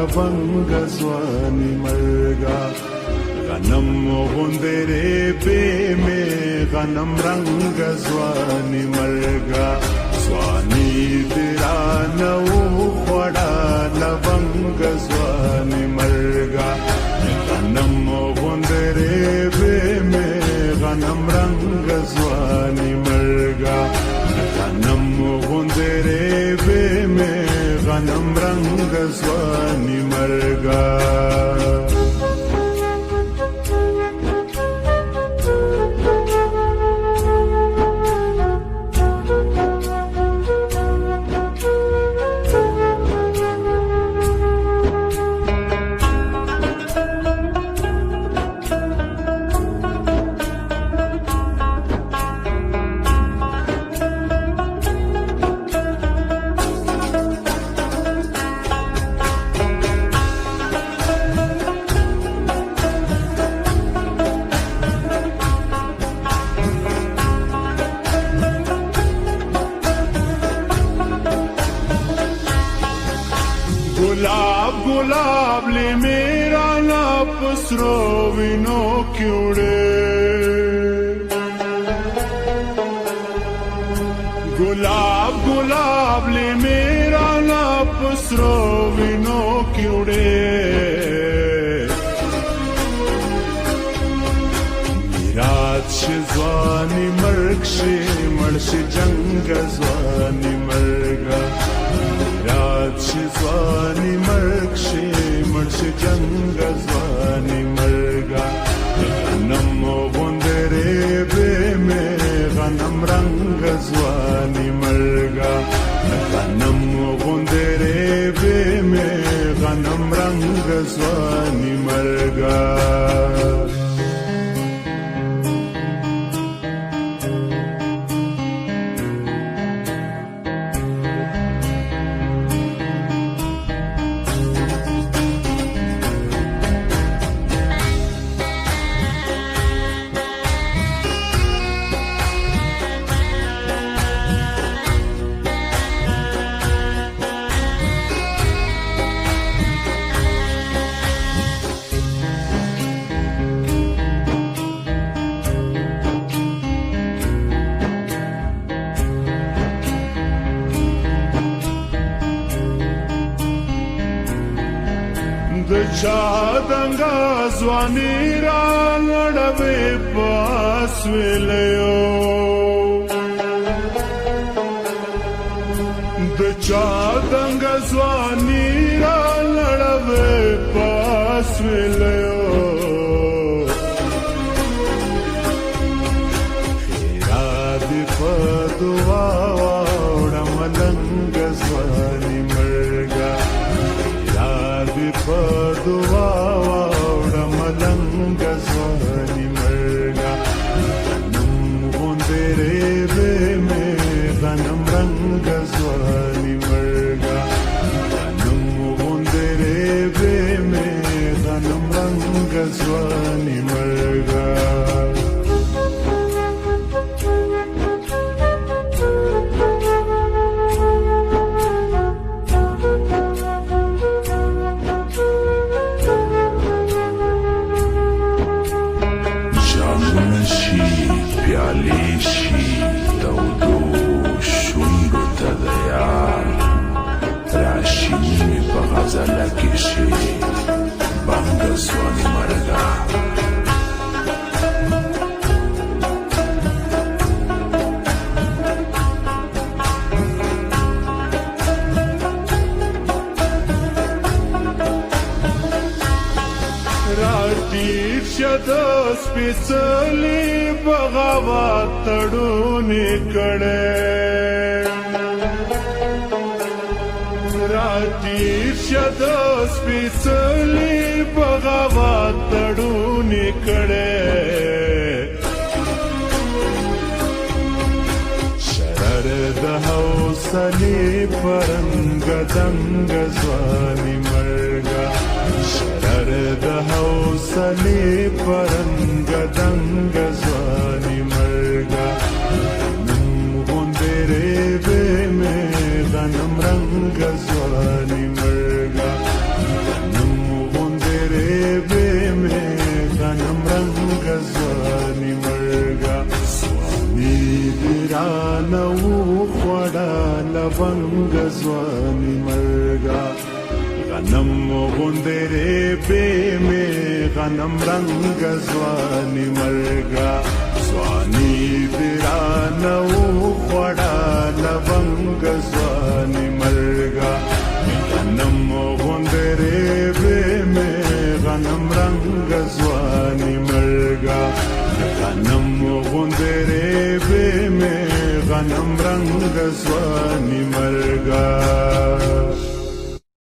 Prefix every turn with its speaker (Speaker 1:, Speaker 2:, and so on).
Speaker 1: لونګ ځواني مرګا غنم غوندره به مې غنم رنگ ځواني مرګا ځواني درانه وړا لونګ ځواني مرګا غنم غوندره به مې غنم رنگ ځواني مرګا غنم غوندره به مې غنم رنگ ځواني مرګا गुलाब गुलाब ले मेरा ना पसरो विनो क्योड़े गुलाब गुलाब ले मेरा ना पसरो विनो क्योड़े मिराज ज़वानी मर्गशे मर्श जंग ज़वानी मर्गा ځواني مرګ شي مرش جنگ ځواني مرګا غنم غوندره به مې غنم رنگ ځواني مرګا غنم غوندره به مې غنم رنگ ځواني مرګا د چا دنګا ځواني را لړوي پاس ویلو د چا دنګا ځواني را لړوي پاس ویلو خیرا دې په دعا وړم لنګ ځواني مرګا په دعا واوړم لنګ ځواني مرګا غنم غوندره به مې غنم رنګ ځواني مرګا غنم غوندره به مې غنم رنګ ځواني مرګا پیالې شي تودو شونډو ته د یار راشي مې په غزله کې شي بنګ ځواني مرګا راټیټ شه د سپېڅلي بغاوت تړونې کړې راټیټ شه د سپېڅلي بغاوت تړونې کړې شرر د حوصلې پرنګ دنګ ځواني مرګا شرر د حوصلې پرنګ دنګ ځواني مرګا غنم غوندره به مې غنم رنګ ځواني مرګا لفنګ ځواني مرګا غنم غوندره به می غنم رنگ ځواني مرګا ځواني درانو خړا لفنګ ځواني مرګا غنم غوندره به می غنم رنگ ځواني مرګا غنم غوندره به می غنم رنگ ځواني مرګا